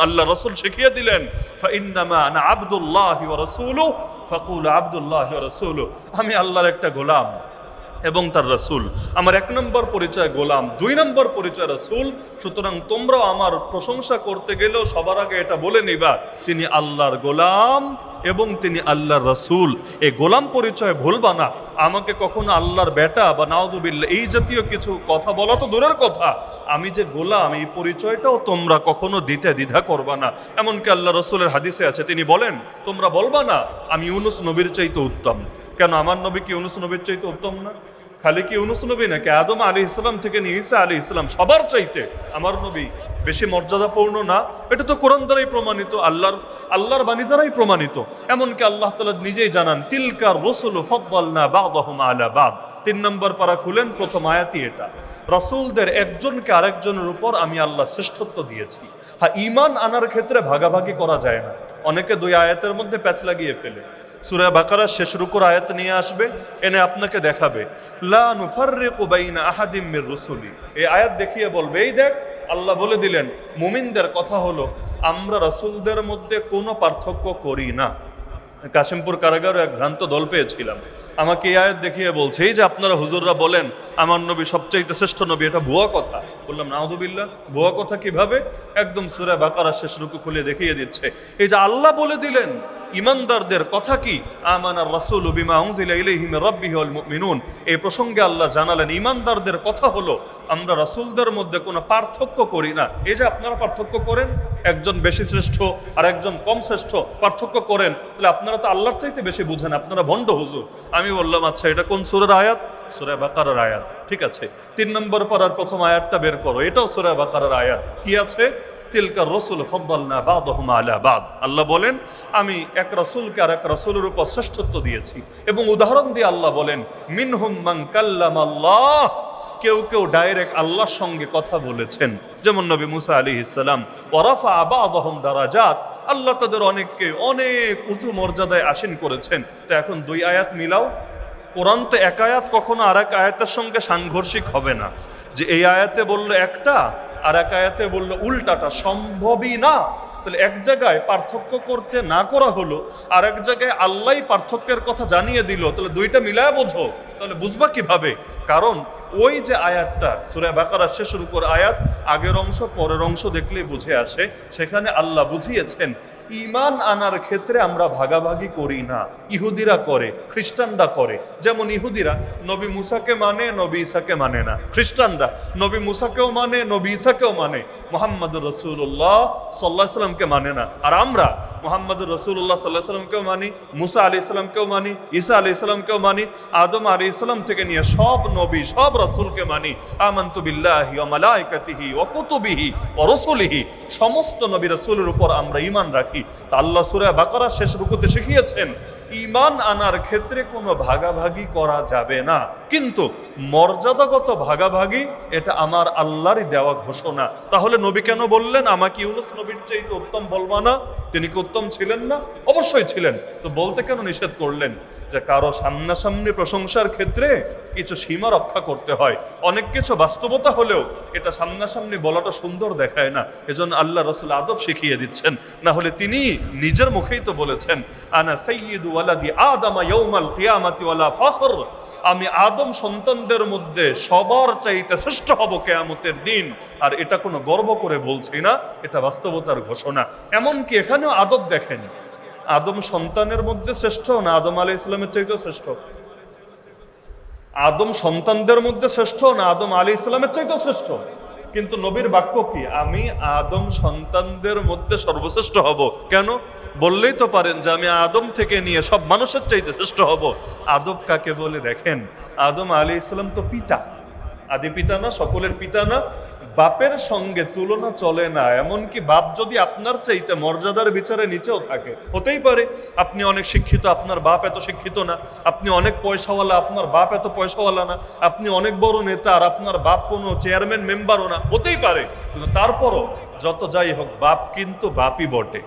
আল্লাহ রাসূল শিখিয়ে দিলেন, ফাইন্নামা আনা আবদুল্লাহি ওয়া রাসূলুহু ফাকুলু আবদুল্লাহি ওয়া রাসূলুহু, আমি আল্লাহর একটা গোলাম এবং তার রাসূল। আমার 1 নম্বর পরিচয় গোলাম, 2 নম্বর পরিচয় রাসূল। সুতরাং তোমরাও আমার প্রশংসা করতে গেলেও সবার আগে এটা বলে নিবা, তিনি আল্লাহর গোলাম এবং তিনি আল্লাহর রাসূল। এই গোলাম পরিচয় ভুলবা না। আমাকে কখনো আল্লাহর বেটা বা নাউযুবিল্লাহ এই জাতীয় কিছু কথা বলা তো দূরের কথা, আমি যে গোলাম এই পরিচয়টাও তোমরা কখনো দিতে দ্বিধা করবা না। এমনকি আল্লাহ রাসূলের হাদিসে আছে, তিনি বলেন, তোমরা বলবা না আমি ইউনুস নবীর চাইতে উত্তম। কেন? আমার নবী কি ইউনুস নবীর চাইতে উত্তম না? খালি কি ইউনুস নবী নাকি আদম আলাইহিস সালাম থেকে নিয়ে ঈসা আলাইহিস সালাম সবার চাইতে আমার নবী বেশি মর্যাদাপূর্ণ না? এটা তো কোরআন দ্বারাই প্রমাণিত, আল্লাহর বাণী দ্বারাই প্রমাণিত। এমনকি আল্লাহ তাআলা নিজেই জানান, তিলকার রাসূলু ফাদ্দালনা বা'দাহুম আলা বা'দ। 3 নম্বর পারা খুলেন, প্রথম আয়াতই এটা। রাসূলদের একজনকে আরেকজনের উপর আমি আল্লাহ শ্রেষ্ঠত্ব দিয়েছি। হ্যাঁ, ঈমান আনার ক্ষেত্রে ভাগাভাগি করা যায় না। অনেকে 2 আয়াতের মধ্যে প্যাচ লাগিয়ে ফেলে। সূরা বাকারার শেষ রুকুর আয়াত নিয়ে আসবে, এনে আপনাকে দেখাবে লা নুফাররিকু বাইনা আহাদিম মির রুসুলি। এই আয়াত দেখিয়ে বলবে, এই দেখ আল্লাহ বলে দিলেন মুমিনদের কথা হলো আমরা রাসূলদের মধ্যে কোনো পার্থক্য করি না। কাশিমপুর কারাগারে এক ভ্রান্ত দল পেয়েছিলাম, আমাকে এই আয়াত দেখিয়ে বলছে, এই যে আপনারা হুজুররা বলেন আমার নবী সবচাইতে শ্রেষ্ঠ নবী, এটা ভুয়া কথা। বললাম নাউযুবিল্লাহ, ভুয়া কথা কিভাবে? একদম সূরা বাকারার শেষ রুকু খুলে দেখিয়ে দিচ্ছে। এই যে আল্লাহ বলে দিলেন ইমানদারদের কথা কি, আমানার রাসূলু বিমা উনজিলা ইলাইহি মির রাব্বিহি ওয়াল মুমিনুন। এই প্রসঙ্গে আল্লাহ জানালেন ইমানদারদের কথা হলো আমরা রাসূলদের মধ্যে কোনো পার্থক্য করি না। এই যে আপনারা পার্থক্য করেন, একজন বেশি শ্রেষ্ঠ আর একজন কম শ্রেষ্ঠ পার্থক্য করেন, তাহলে আপনারা তো আল্লাহর চাইতে বেশি বুঝেন, আপনারা ভণ্ড হুজুর। আমি বললাম আচ্ছা এটা কোন সূরার আয়াত? সূরা বাকারার আয়াত। ঠিক আছে, 3 নম্বর পারার প্রথম আয়াতটা বের করো, এটাও সূরা বাকারার আয়াত। কি আছে? তিলকার রাসূল ফাদ্দালনা বা'দাহুম আলা বা'দ। আল্লাহ বলেন আমি এক রাসূলকে আর এক রাসূলের উপর শ্রেষ্ঠত্ব দিয়েছি। এবং উদাহরণ দিয়ে আল্লাহ বলেন মিনহুম মান কাল্লামাল্লাহ, কেউ কেউ ডাইরেক্ট আল্লাহর সঙ্গে কথা বলেছেন, যেমন নবী মুসা আলাইহিস সালাম। ওয়া রাফা'a বা'দাহুম দারাজাত, আল্লাহ তাদের অনেককে অনেক উঁচু মর্যাদায় আসীন করেছেন। তো এখন 2 আয়াত মিলাও। কোরআন তো এক আয়াত কখনো আর এক আয়াতের সঙ্গে সাংঘর্ষিক হবে না, যে এই আয়াতে বললো একটা আর এক আয়াতে বললো উল্টাটা, সম্ভবই না। তাহলে এক জায়গায় পার্থক্য করতে না করা হলো, আর এক জায়গায় আল্লাহই পার্থক্যের কথা জানিয়ে দিল, তাহলে 2টা মিলায় বোঝো। তাহলে বুঝবা কিভাবে? কারণ ওই যে আয়াতটা সূরা বাকারার শেষ রুকুর আয়াত, আগের অংশ পরের অংশ দেখলেই বুঝে আসে, সেখানে আল্লাহ বুঝিয়েছেন ঈমান আনার ক্ষেত্রে আমরা ভাগাভাগি করি না। ইহুদিরা করে, খ্রিস্টানরা করে। যেমন ইহুদিরা নবী মুসাকে মানে, নবী ঈসাকে মানে না। খ্রিস্টানরা নবী মুসাকেও মানে, নবী ঈসাকেও মানে, মুহাম্মদুর রাসূলুল্লাহ সাল্লাল্লাহু আলাইহি ওয়াসাল্লামকে মানে না। আর আমরা মুহাম্মদুর রাসূলুল্লাহ সাল্লাল্লাহু আলাইহি ওয়াসাল্লামকেও মানি, মুসা আলাইহিস সালামকেও মানি, ঈসা আলাইহিস সালামকেও মানি, আদম আলাইহিস সালাম থেকে নিয়ে সব নবী সব রাসূলকে মানি। আমানতু বিল্লাহি ওয়া মালাইকাতিহি ওয়া কুতুবিহি ওয়া রাসূলিহি, সমস্ত নবী রাসূলের উপর আমরা ঈমান রাখি। তা আল্লাহ সূরা বাকারার শেষ রুকুতে শিখিয়েছেন ঈমান আনার ক্ষেত্রে কোনো ভাগাভাগি করা যাবে না। কিন্তু মর্যাদাগত ভাগাভাগি এটা আমার আল্লাহরই দেওয়া ঘোষণা। তাহলে নবী কেন বললেন আমাকে ইউনুস নবীর চাইতে উত্তম বলবা না? তিনি কি উত্তম ছিলেন না? অবশ্যই ছিলেন। তো বলতে কেন নিষেধ করলেন? যে কারো সামনাসামনি প্রশংসার ক্ষেত্রে কিছু সীমা রক্ষা করতে হয়। অনেক কিছু বাস্তবতা হলেও এটা সামনাসামনি বলাটা সুন্দর দেখায় না, এজন্য আল্লাহ রাসূল আদব শিখিয়ে দিচ্ছেন। না হলে তিনি নিজের মুখেই তো বলেছেন আনা সাইয়্যিদু ওয়ালাদি আদম ইয়াউমাল কিয়ামাতি ওয়ালা ফখর, আমি আদম সন্তানদের মধ্যে সবার চাইতে শ্রেষ্ঠ হব কিয়ামতের দিন। আর এটা কোনো গর্ব করে বলছি না, এটা বাস্তবতার ঘোষণা। এমনকি এখানেও আদব দেখেন, আদম সন্তানের মধ্যে শ্রেষ্ঠ না আদম আলাইহিস সালামের চাইতেও শ্রেষ্ঠ? আদম সন্তানদের মধ্যে শ্রেষ্ঠ না আদম আলাইহিস সালামের চাইতেও শ্রেষ্ঠ? কিন্তু নবীর বাক্য কি আমি আদম সন্তানদের মধ্যে সর্বশ্রেষ্ঠ হব। কেন? বললেই তো পারেন যে আমি আদম থেকে নিয়ে সব মানুষের চাইতে শ্রেষ্ঠ হব। আদব কাকে বলে দেখেন, আদম আলাইহিস সালাম তো পিতা, আদি পিতা না, সকলের পিতা না, বাপের সঙ্গে তুলনা চলে না। এমনকি বাপ যদি আপনার চাইতে মর্যাদার বিচারে নিচেও থাকে, হতেই পারে আপনি অনেক শিক্ষিত, আপনার বাপ এত শিক্ষিত না, আপনি অনেক পয়সাওয়ালা, আপনার বাপ এত পয়সাওয়ালা না, আপনি অনেক বড় নেতা আর আপনার বাপ কোনো চেয়ারম্যান মেম্বারও না, হতেই পারে। কিন্তু তারপরও যত যাই হোক বাপ কিন্তু বাপই বটে,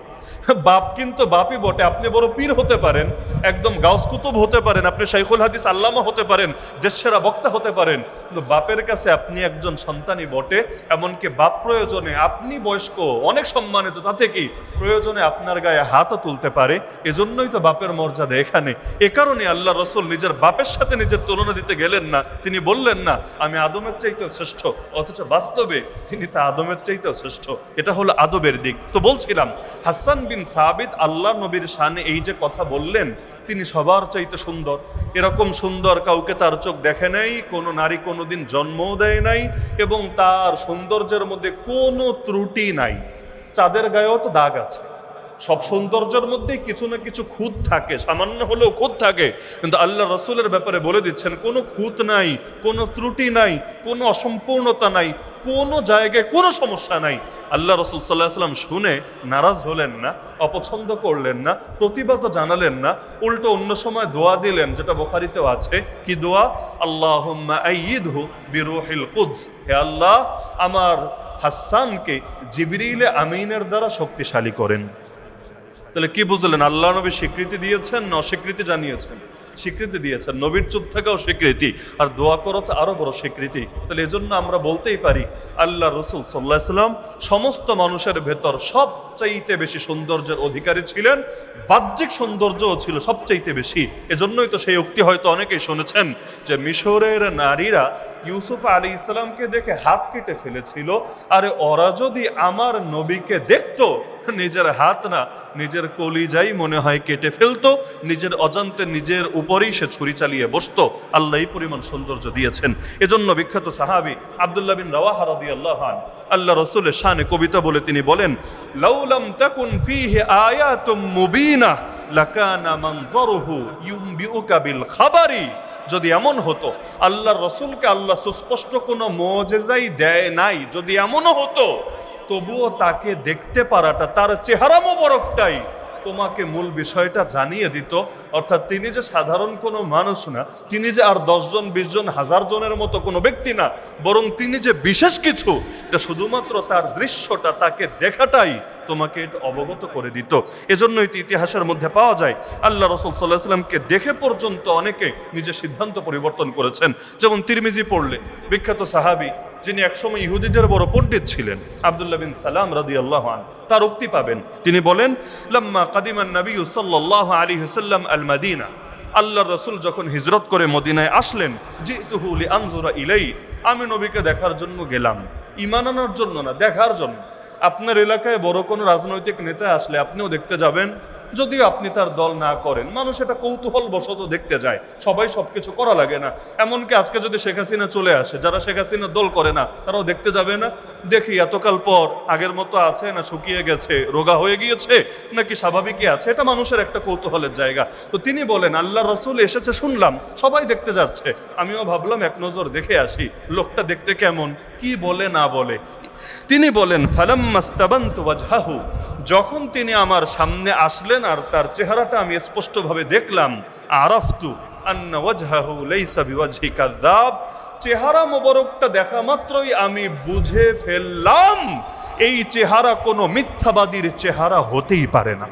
বাপ কিন্তু বাপই বটে। আপনি বড় পীর হতে পারেন, একদম গাউস কুতুব হতে পারেন, আপনি শাইখুল হাদিস আল্লামা হতে পারেন, দেশসেরা বক্তা হতে পারেন, কিন্তু বাপের কাছে আপনি একজন সন্তানই বটে। এমনকি বাপ প্রয়োজনে, আপনি বয়স্ক অনেক সম্মানিত, তাতে কি প্রয়োজনে আপনার গায়ে হাতও তুলতে পারে। এজন্যই তো বাপের মর্যাদা এখানে। এ কারণে আল্লাহ রসুল নিজের বাপের সাথে নিজের তুলনা দিতে গেলেন না। তিনি বললেন না আমি আদমের চাইতেও শ্রেষ্ঠ, অথচ বাস্তবে তিনি তা আদমের চাইতেও শ্রেষ্ঠ। এটা হলো আদবের দিক। তো বলছিলাম হাসান বিন সাবিত আল্লাহ নবীর শানে এই যে কথা বললেন, তিনি সবার চাইতে সুন্দর, এরকম সুন্দর কাউকে তার চোখ দেখে নাই, কোনো নারী কোনোদিন জন্মও দেয় নাই, এবং তার সৌন্দর্যের মধ্যে কোনো ত্রুটি নাই। চাঁদের গায়েও তো দাগ আছে, সব সৌন্দর্যের মধ্যেই কিছু না কিছু খুঁত থাকে, সামান্য হলেও খুঁত থাকে, কিন্তু আল্লাহ রসুলের ব্যাপারে বলে দিচ্ছেন কোনো খুঁত নাই, কোনো ত্রুটি নাই, কোনো অসম্পূর্ণতা নাই, কোনো জায়গায় কোনো সমস্যা নাই। আল্লাহ রসুল সাল্লাহ সাল্লাম শুনে নারাজ হলেন না, অপছন্দ করলেন না, প্রতিবাদও জানালেন না, উল্টো অন্য সময় দোয়া দিলেন, যেটা বুখারীতেও আছে। কি দোয়া? আল্লাহুম্মা আইয়িদহু বিরূহিল কুদস, হে আল্লাহ আমার হাসানকে জিবরিলে আমিনের দ্বারা শক্তিশালী করেন। তাহলে কি বুঝলেন? আল্লাহ নবী স্বীকৃতি দিয়েছেন না অস্বীকৃতি জানিয়েছেন? স্বীকৃতি দিয়েছেন। নবীর চুপ থাকাও স্বীকৃতি, আর দোয়া করো তো আরো বড় স্বীকৃতি। তাহলে এজন্য আমরা বলতেই পারি আল্লাহ রসুল সাল্লাল্লাহু আলাইহি সাল্লাম সমস্ত মানুষের ভেতর সবচাইতে বেশি সৌন্দর্যের অধিকারী ছিলেন, বাহ্যিক সৌন্দর্যও ছিল সবচাইতে বেশি। এজন্যই তো সেই উক্তি হয়তো অনেকেই শুনেছেন যে মিশরের নারীরা ইউসুফ আলাইহিস সালামকে দেখে হাত কেটে ফেলেছিল। আরে ওরা যদি আমার নবীকে দেখতো, নিজের হাত না নিজের কলিজাই মনে হয় কেটে ফেলতো, নিজের অজান্তে নিজের উপরেই সে ছুরি চালিয়ে বসতো। আল্লাহ এই পরিমাণ সৌন্দর্য দিয়েছেন। এজন্য বিখ্যাত সাহাবী আব্দুল্লাহ বিন রাওয়াহা রাদিয়াল্লাহু আনহু আল্লাহ রাসূলের শানে কবিতা বলে তিনি বলেন, লাউ লাম তাকুন ফীহি আয়াতুম মুবিনা লাকানা মানজারুহু ইউমবিউকা বিল খাবারি। যদি এমন হতো আল্লাহর রাসূলকে আল্লাহ সুস্পষ্ট কোনো মুজিজাই দেয় নাই, যদি এমনও হতো, তবুও তাকে দেখতে পারাটা, তার চেহারা মোবারকটাই তোমাকে মূল বিষয়টা জানিয়ে দিত। অর্থাৎ তিনি যে সাধারণ কোনো মানুষ না, তিনি যে আর 10 জন 20 জন 1000 জনের মতো কোনো ব্যক্তি না, বরং তিনি যে বিশেষ কিছু, এটা শুধুমাত্র তার দৃশ্যটা, তাকে দেখাটাই তোমাকে এটা অবগত করে দিত। এজন্যই তো ইতিহাসের মধ্যে পাওয়া যায় আল্লাহ রাসূল সাল্লাল্লাহু আলাইহি সাল্লামকে দেখে পর্যন্ত অনেকে নিজের সিদ্ধান্ত পরিবর্তন করেছেন। যেমন তিরমিজি পড়লে বিখ্যাত সাহাবী যিনি একসময় ইহুদিদের বড় পণ্ডিত ছিলেন, আব্দুল্লাহ বিন সালাম রাদিয়াল্লাহু আনহু, তার উক্তি পাবেন। তিনি বলেন, লাম্মা কাদিমান নবী সাল্লাল্লাহু আলাইহি ওয়াসাল্লাম আল মাদিনা, আল্লাহর রাসূল যখন হিজরত করে মদিনায় আসলেন, জিতুহু লিআনজুরা ইলাই, আমি নবীকে দেখার জন্য গেলাম, ঈমান আনার জন্য না, দেখার জন্য। আপনার এলাকায় বড় কোনো রাজনৈতিক নেতা আসলে আপনিও দেখতে যাবেন, যদিও আপনি তার দল না করেন, মানুষ এটা কৌতূহল বশত দেখতে যায়, সবাই সবকিছু করা লাগে না। এমনকি আজকে যদি শেখ হাসিনা চলে আসে, যারা শেখ হাসিনার দল করে না তারাও দেখতে যাবে না, দেখি এতকাল পর আগের মতো আছে না শুকিয়ে গেছে, রোগা হয়ে গিয়েছে নাকি স্বাভাবিকই আছে, এটা মানুষের একটা কৌতূহলের জায়গা। তো তিনি বলেন আল্লাহ রসুল এসেছে শুনলাম, সবাই দেখতে যাচ্ছে, আমিও ভাবলাম এক নজর দেখে আসি লোকটা দেখতে কেমন, কি বলে না বলে। তিনি বলেন, ফালাম্মাস্তাবানতু ওয়াজহাহু, যখন তিনি আমার সামনে আসলেন আর তার চেহারাটা আমি স্পষ্টভাবে দেখলাম, আরাফতু আন্না ওয়াজহাহু লাইসা বিওয়াজহি কাযাব, চেহারা মোবারকটা দেখা মাত্রই আমি বুঝে ফেললাম এই চেহারা কোনো মিথ্যাবাদীর চেহারা হতেই পারে না।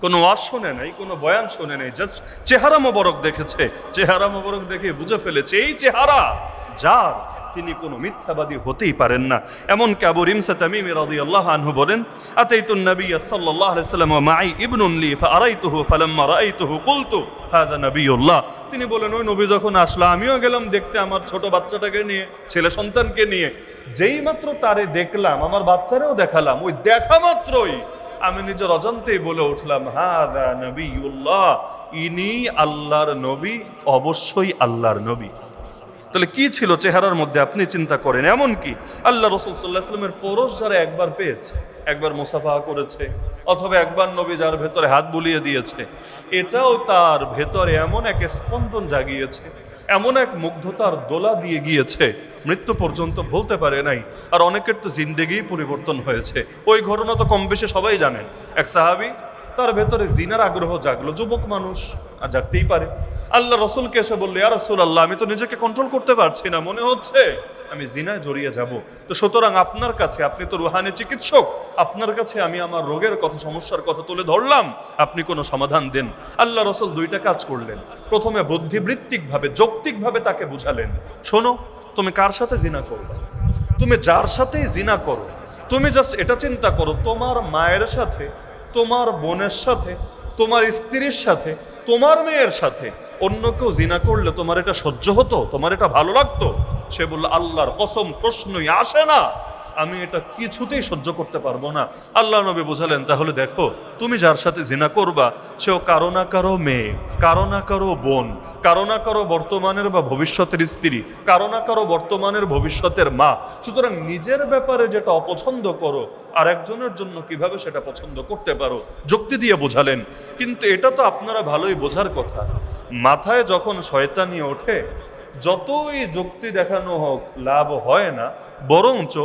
কোনো ওয়াজ শোনে নাই, কোনো বয়ান শোনে নাই, জাস্ট চেহারা মোবারক দেখেছে, চেহারা মোবারক দেখে বুঝে ফেলেছে এই চেহারা যার, তিনি কোনো মিথ্যাবাদী হতেই পারেন না। এমনকি আবু রিমসা তামিমি রাদিয়াল্লাহু আনহু বলেন, আতাইতুন নবী সাল্লাল্লাহু আলাইহি ওয়াসাল্লাম ওয়া মাই ইবনুন লি ফাআরাইতুহু ফালাম্মা রাআইতুহু কুলতু হাযা নবিয়ুল্লাহ। তিনি বলেন ওই নবী যখন আসলো আমিও গেলাম দেখতে আমার ছোট বাচ্চাটাকে নিয়ে, ছেলে সন্তানকে নিয়ে, যেই মাত্র তারে দেখলাম আমার বাচ্চারেও দেখালাম, ওই দেখা মাত্রই আমি নিজের অজান্তেই বলে উঠলাম, হাযা নবিয়ুল্লাহ, ইনি আল্লাহর নবী, অবশ্যই আল্লাহর নবী। তাহলে কি ছিল চেহারার মধ্যে আপনি চিন্তা করেন। এমনকি আল্লাহ রাসূল সাল্লাল্লাহু আলাইহি ওয়াসাল্লামের পরশ যারা একবার পেয়েছে, একবার মুসাফাহা করেছে, অথবা একবার নবী যার ভেতরে হাত বুলিয়ে দিয়েছে, এটাও তার ভেতরে এমন এক স্পন্দন জাগিয়েছে, এমন এক মুগ্ধতার দোলা দিয়ে গিয়েছে, মৃত্যু পর্যন্ত বলতে পারে নাই। আর অনেকের তো জিন্দেগি পরিবর্তন হয়েছে। ওই ঘটনা তো কম বেশি সবাই জানেন। এক সাহাবী তার ভেতরে জিনার আগ্রহ জাগলো, যুবক মানুষ আর জাগতেই পারে। আল্লাহ রসুলকে এসে বললো, ইয়া রাসূলুল্লাহ, আমি তো নিজেকে কন্ট্রোল করতে পারছি না, মনে হচ্ছে আমি জিনায় জড়িয়ে যাব। তো সুতরাং আপনার কাছে, আপনি তো রুহানি চিকিৎসক, আপনার কাছে আমি আমার রোগের কথা, সমস্যার কথা তুলে ধরলাম, আপনি কোনো সমাধান দেন। আল্লাহ রসুল দুইটা কাজ করলেন। প্রথমে বুদ্ধিবৃত্তিকভাবে, যৌক্তিকভাবে তাকে বুঝালেন, শোনো, তুমি কার সাথে জিনা করবে? তুমি যার সাথেই জিনা করো, তুমি জাস্ট এটা চিন্তা করো, তোমার মায়ের সাথে, তোমার বোনের সাথে, তোমার স্ত্রীর সাথে, তোমার মেয়ের সাথে অন্য কেউ জিনা করলে তোমার এটা সহ্য হতো? তোমার এটা ভালো লাগতো? সে বলল, আল্লাহর কসম, প্রশ্নই আসে না, আমি এটা কিছুতেই সহ্য করতে পারবো না। আল্লাহ নবী বোঝালেন, তাহলে দেখো, তুমি যার সাথে জিনা করবা সেও কারো না কারো মেয়ে, কারো না কারো বোন, কারো না কারো বর্তমানের বা ভবিষ্যতের স্ত্রী, কারো না কারো বর্তমানের ভবিষ্যতের মা। সুতরাং নিজের ব্যাপারে যেটা অপছন্দ করো, আর একজনের জন্য কিভাবে সেটা পছন্দ করতে পারো, যুক্তি দিয়ে বোঝালেন। কিন্তু এটা তো আপনারা ভালোই বোঝার কথা, মাথায় যখন শয়তানি ওঠে, যতই যুক্তি দেখানো হোক লাভ হয় না, বরঞ্চ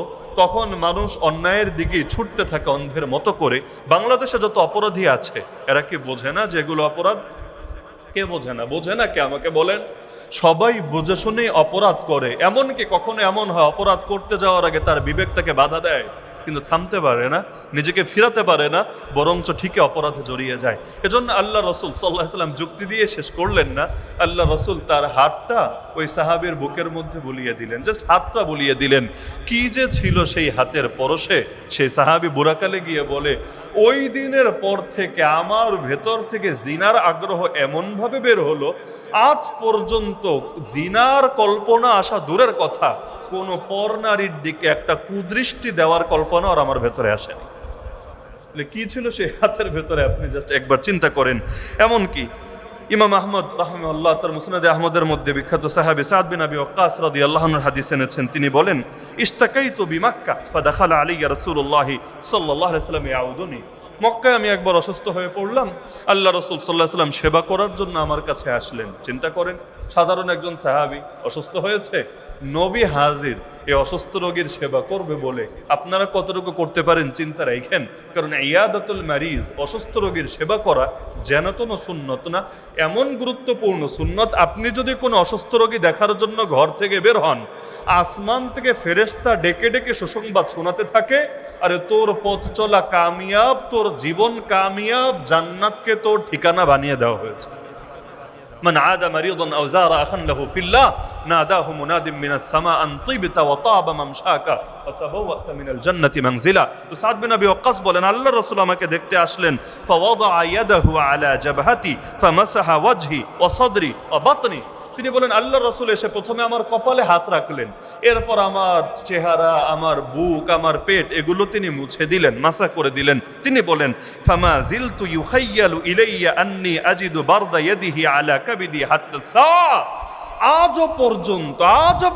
তখন মানুষ অন্যায়ের দিকে ছুটতে থাকে অন্ধের মতো করে। বাংলাদেশে যত অপরাধী আছে, এরা কি বোঝে না যে এগুলো অপরাধ? কে বোঝে না? বোঝে না কে? আমাকে বলেন। সবাই বুঝে শুনেই অপরাধ করে। এমনকি কখনো এমন হয়, অপরাধ করতে যাওয়ার আগে তার বিবেক তাকে বাধা দেয়, কিন্তু থামতে পারে না, নিজেকে ফিরাতে পারে না, বরঞ্চ ঠিকই অপরাধে জড়িয়ে যায়। এজন্য আল্লাহ রসুল সাল্লাল্লাহু আলাইহি ওয়াসাল্লাম যুক্তি দিয়ে শেষ করলেন না। আল্লাহ রসুল তার হাতটা ওই সাহাবীর বুকের মধ্যে বুলিয়ে দিলেন, জাস্ট হাতটা বুলিয়ে দিলেন। কি যে ছিল সেই হাতের পরশে! সেই সাহাবী বুড়াকালে গিয়ে বলে, ওই দিনের পর থেকে আমার ভেতর থেকে জিনার আগ্রহ এমনভাবে বের হলো, আজ পর্যন্ত জিনার কল্পনা আসা দূরের কথা, কোনো পর নারীর দিকে একটা কুদৃষ্টি দেওয়ার কল্পনা আর আমার ভেতরে আসেনি। কি ছিল সেই হাতের ভেতরে, আপনি জাস্ট একবার চিন্তা করেন। এমনকি ইমাম আহমদ রাহিমাহুল্লাহ তার মুসনাদে আহমদের মধ্যে বিখ্যাত সাহাবী সাদ বিন আবি ওয়াক্কাস রাদিয়াল্লাহু আনহুর হাদিস এনেছেন। তিনি বলেন, ইশতাকাইতু বিমাক্কা ফাদাখালা আলাইয়া রাসূলুল্লাহ সাল্লাল্লাহু আলাইহি ওয়াসাল্লাম ইয়াউদুনি। মক্কায় আমি একবার অসুস্থ হয়ে পড়লাম, আল্লাহ রাসূল সাল্লাল্লাহু আলাইহি ওয়াসাল্লাম সেবা করার জন্য আমার কাছে আসলেন। চিন্তা করেন, সাধারণ একজন সাহাবী অসুস্থ হয়েছে, নবী হাজির, এই অসুস্থ রোগীর সেবা করবে বলে আপনারা কতটুকু করতে পারেন চিন্তা রাখেন। কারণ ইয়াদাতুল মারিজ, অসুস্থ রোগীর সেবা করা যেন কোনো সুন্নত না, এমন গুরুত্বপূর্ণ সুন্নত। আপনি যদি কোনো অসুস্থ রোগী দেখার জন্য ঘর থেকে বের হন, আসমান থেকে ফেরেশতা ডেকে ডেকে সুসংবাদ শোনাতে থাকে, আরে তোর পথ চলা কামিয়াব, তোর জীবন কামিয়াব, জান্নাতকে তোর ঠিকানা বানিয়ে দেওয়া হয়েছে। من عاد مريضا أو زار أخا له في الله ناداه مناد من السماء أن طبت وطاب ممشاك وتبوأت من الجنة منزلا। তো সাদ বিন আবি ওয়াক্কাস বলেন, আল্লাহর রাসূল আমাকে দেখতে আসলেন, فوضع يده على جبهتي فمسح وجهي وصدري وبطني। তিনি বলেন, আল্লাহর রাসূল এসে প্রথমে আমার কপালে হাত রাখলেন, এরপর আমার চেহারা, আমার বুক, আমার পেট, এগুলো তিনি মুছে দিলেন, মাসা করে দিলেন। তিনি বলেন, ফামা জিলতু ইউখাইয়ালু ইলাইয়া আন্নী আজিদু বারদা ইয়াদিহি আলা কাবিদি হাত্তা সা। আজও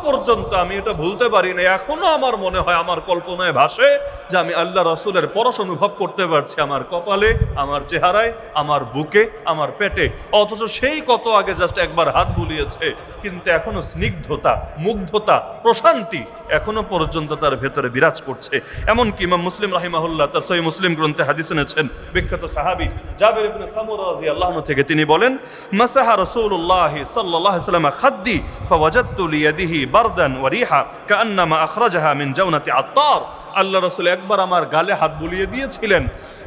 পর্যন্ত আমি এটা ভুলতে পারি না। এখনো আমার মনে হয়, আমার কল্পনায় ভাসে যে আমি আল্লাহ রাসূলের পরশ অনুভব করতে পারছি আমার কপালে, আমার চেহারায়, আমার বুকে, আমার পেটে। অথচ সেই কত আগে জাস্ট একবার হাত বুলিয়েছে, কিন্তু এখনো স্নিগ্ধতা, মুগ্ধতা, প্রশান্তি এখনো পর্যন্ত তার ভেতরে বিরাজ করছে। এমনকি ইমাম মুসলিম রাহিমাহুল্লাহ তার সহিহ মুসলিম গ্রন্থে হাদিস এনেছেন, বিখ্যাত সাহাবী জাবির ইবনে সামুরা রাদিয়াল্লাহু আনহু থেকে তিনি বলেন, মাসাহা রাসূলুল্লাহ সাল্লাল্লাহু আলাইহি ওয়াসাল্লাম খাদ্দি ফাওয়াজাদতু লিয়াদিহি বারদান ওয়া রিহা কাআন্নামা আখরাজাহা মিন জাওনাতি আত্তার। আল্লাহ রাসূল একবার আমার গালে হাত বুলিয়ে দিয়েছিলেন,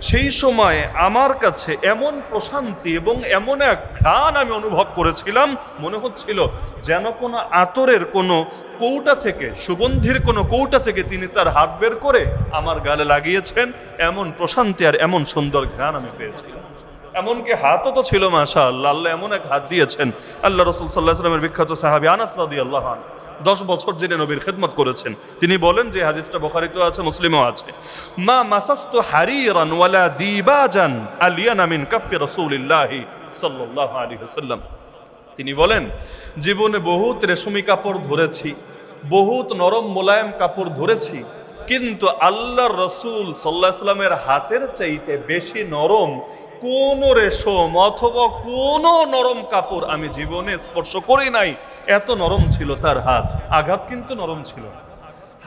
সেই সময় আমার কাছে এমন প্রশান্তি এবং এমন এক ঘ্রাণ আমি অনুভব করেছিলাম, মনে হচ্ছিল যেন কোনো আতরের কোনো কৌটা থেকে, সুগন্ধির কোনো কৌটা থেকে তিনি তার হাত বের করে আমার গালে লাগিয়েছেন। এমন প্রশান্তি আর এমন সুন্দর ঘ্রাণ আমি পেয়েছিলাম। এমনকি হাতও তো ছিল মাশাআল্লাহ, আল্লাহ এমন এক হাত দিয়েছেন। আল্লাহ রাসূল সাল্লাল্লাহু আলাইহি ওয়াসাল্লামের বিখ্যাত সাহাবী আনাস রাদিয়াল্লাহু আনহু 10 বছর যিনি নবীর খেদমত করেছেন, তিনি বলেন, যে হাদিসটা বুখারীতেও আছে, মুসলিমেও আছে, মা মাসাস্তু হারিরান ওয়ালা দিবাজান আলিয়ানা মিন কাফি রাসূলিল্লাহি সাল্লাল্লাহু আলাইহি ওয়াসাল্লাম। তিনি বলেন, জীবনে বহুত রেশমি কাপড় ধরেছি, বহুত নরম মোলায়েম কাপড় ধরেছি, কিন্তু আল্লাহর রাসূল সাল্লাল্লাহু আলাইহি ওয়াসাল্লামের হাতের চাইতে বেশি নরম কোন রেশম অথবা কোন নরম কাপড় আমি জীবনে স্পর্শ করি নাই। এত নরম ছিল তার হাত, আঘাত কিন্তু নরম ছিল না।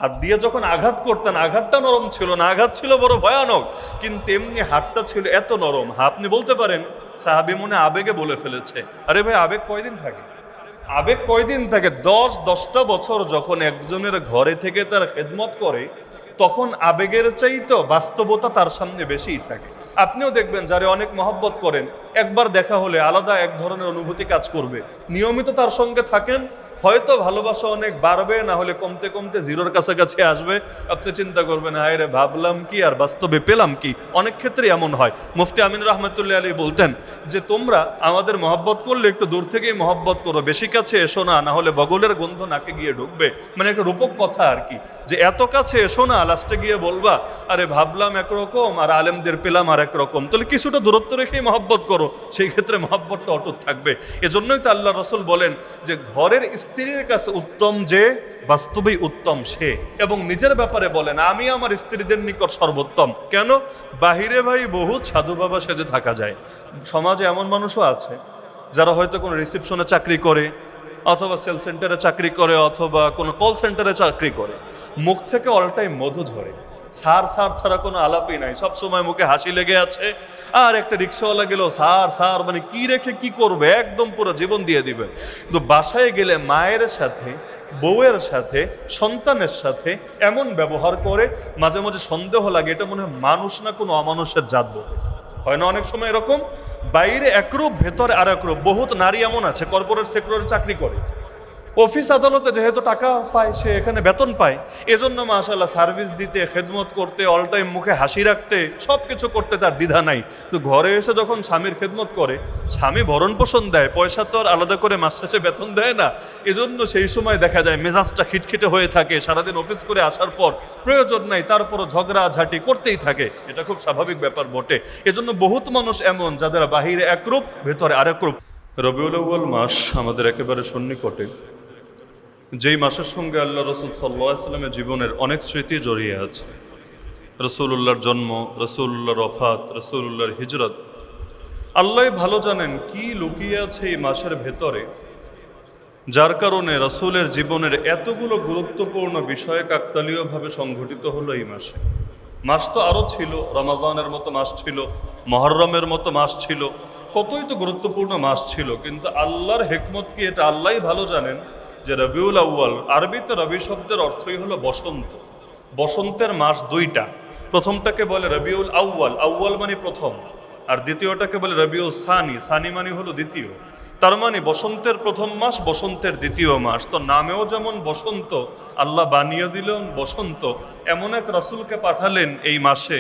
হাত দিয়ে যখন আঘাত করতেন, আঘাতটা নরম ছিল না, আঘাত ছিল বড় ভয়ানক, কিন্তু এমনি হাতটা ছিল এত নরম। আপনি বলতে পারেন সাহাবী মনে আবেগে বলে ফেলেছে। আরে ভাই, আবেগ কয়দিন থাকে? আবেগ কয়দিন থাকে? 10-10টা বছর যখন একজনের ঘরে থেকে তার খেদমত করে, তখন আবেগের চাইতে বাস্তবতা তার সামনে বেশিই থাকে। আপনিও দেখবেন যারে অনেক মহব্বত করেন, একবার দেখা হলে আলাদা এক ধরনের অনুভূতি কাজ করবে। নিয়মিত তার সঙ্গে থাকেন, হয়তো ভালোবাসা অনেক বাড়বে, না হলে কমতে কমতে জিরোর কাছাকাছি আসবে। আপনি চিন্তা করবেন, হায় রে, ভাবলাম কি আর বাস্তবে পেলাম কি। অনেক ক্ষেত্রে এমন হয়। মুফতি আমিন রহমতুল্লাহ আলী বলতেন যে তোমরা আমাদের মহব্বত করলে একটু দূর থেকেই মহব্বত করো, বেশি কাছে এসো না, না হলে বগলের গন্ধ নাকে গিয়ে ঢুকবে। মানে একটা রূপক কথা আর কি, যে এত কাছে এসো না, লাস্টে গিয়ে বলবা আরে ভাবলাম একরকম আর আলেমদের পেলাম আর একরকম। তাহলে কিছুটা দূরত্ব রেখেই মহব্বত করো, সেই ক্ষেত্রে মহব্বতটা অটুট থাকবে। এজন্যই তো আল্লাহ রসুল বলেন যে ঘরের স্ত্রীর কাছে উত্তম যে, বাস্তবেই উত্তম সে। এবং নিজের ব্যাপারে বলেন আমি আমার স্ত্রীদের নিকট সর্বোত্তম। কেন? বাহিরে ভাই বহুত সাধু বাবা সেজে থাকা যায়। সমাজে এমন মানুষও আছে যারা হয়তো কোনো রিসেপশনে চাকরি করে, অথবা সেল সেন্টারে চাকরি করে, অথবা কোনো কল সেন্টারে চাকরি করে, মুখ থেকে অল টাইম মধু ঝরে, সার সার ছাড়া কোনো আলাপই নাই, সবসময় মুখে হাসি লেগে আছে। আর একটা রিক্সাওয়ালা গেল সার সার, মানে কি রেখে কি করবে, একদম পুরো জীবন দিয়ে দিবে। কিন্তু বাসায় গেলে মায়ের সাথে, বউয়ের সাথে, সন্তানের সাথে এমন ব্যবহার করে, মাঝে মাঝে সন্দেহ লাগে এটা মনে হয় মানুষ না কোনো অমানুষের জাত বলে। হয় না অনেক সময় এরকম? বাইরে একরূপ, ভেতরে আর একরূপ। বহুত নারী এমন আছে কর্পোরেট সেক্টরে চাকরি করে, অফিস আদালতে যেহেতু টাকা পায়, সে এখানে বেতন পায়, এজন্য মাশাআল্লাহ সার্ভিস দিতে, খেদমত করতে, অল টাইম মুখে হাসি রাখতে, সব কিছু করতে তার দ্বিধা নাই। তো ঘরে এসে যখন স্বামীর খেদমত করে, স্বামী ভরণ পোষণ দেয়, পয়সা তো আর আলাদা করে মাস শেষে বেতন দেয় না, এজন্য সেই সময় দেখা যায় মেজাজটা খিটখিটে হয়ে থাকে। সারাদিন অফিস করে আসার পর প্রয়োজন নাই, তারপরও ঝগড়া ঝাঁটি করতেই থাকে। এটা খুব স্বাভাবিক ব্যাপার বটে। এজন্য বহুত মানুষ এমন যাদের বাহিরে একরূপ, ভেতরে আরেক রূপ। রবিউল আউয়াল মাস আমাদের একেবারে সন্নিকটে, যেই মাসের সঙ্গে আল্লাহ রসুল সাল্লাল্লাহু আলাইহি ওয়াসাল্লামের জীবনের অনেক স্মৃতি জড়িয়ে আছে। রসুলুল্লাহর জন্ম, রসুলুল্লাহর ওফাত, রসুলুল্লাহর হিজরত। আল্লাহ ভালো জানেন কি লুকিয়ে আছে এই মাসের ভেতরে, যার কারণে রসুলের জীবনের এতগুলো গুরুত্বপূর্ণ বিষয় কাকতালীয়ভাবে সংঘটিত হলো এই মাসে। মাস তো আরও ছিল, রমাজানের মতো মাস ছিল, মহররমের মতো মাস ছিল, কতই তো গুরুত্বপূর্ণ মাস ছিল। কিন্তু আল্লাহর হিকমত কি, এটা আল্লাহই ভালো জানেন যে রবিউল আউয়াল, আরবিতে রবি শব্দের অর্থই হলো বসন্ত। বসন্তের মাস দুইটা, প্রথমটাকে বলে রবিউল আউয়াল, আউয়াল মানে প্রথম, আর দ্বিতীয়টাকে বলে রবিউল সানি, সানি মানে হলো দ্বিতীয়। তার মানে বসন্তের প্রথম মাস, বসন্তের দ্বিতীয় মাস। তো নামেও যেমন বসন্ত, আল্লাহ বানিয়ে দিলেন বসন্ত। এমন এক রাসূলকে পাঠালেন এই মাসে,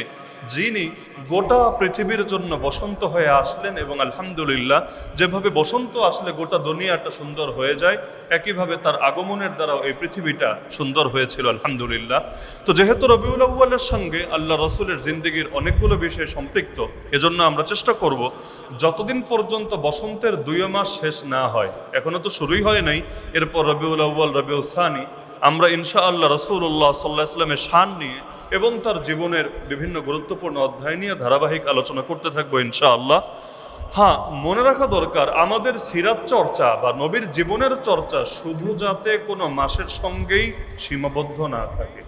যিনি গোটা পৃথিবীর জন্য বসন্ত হয়ে আসলেন। এবং আলহামদুলিল্লাহ, যেভাবে বসন্ত আসলে গোটা দুনিয়াটা সুন্দর হয়ে যায়, একইভাবে তার আগমনের দ্বারাও এই পৃথিবীটা সুন্দর হয়েছিল আলহামদুলিল্লাহ। তো যেহেতু রবিউল আউয়ালের সঙ্গে আল্লাহ রসুলের জিন্দেগির অনেকগুলো বিষয় সম্পৃক্ত, এজন্য আমরা চেষ্টা করব যতদিন পর্যন্ত বসন্তের 2 মাস শেষ না হয়, এখনো তো শুরুই হয় নাই, এরপর রবিউল আউয়াল, রবিউল সানি, আমরা ইনশাআল্লাহ রাসূলুল্লাহ সাল্লাল্লাহু আলাইহি ওয়াসাল্লামের শান নিয়ে এবং তার জীবনের বিভিন্ন গুরুত্বপূর্ণ অধ্যায় নিয়ে ধারাবাহিক আলোচনা করতে থাকবো ইনশাআল্লাহ। হ্যাঁ, মনে রাখা দরকার, আমাদের সিরাত চর্চা বা নবীর জীবনের চর্চা শুধু যাতে কোনো মাসের সঙ্গেই সীমাবদ্ধ না থাকে।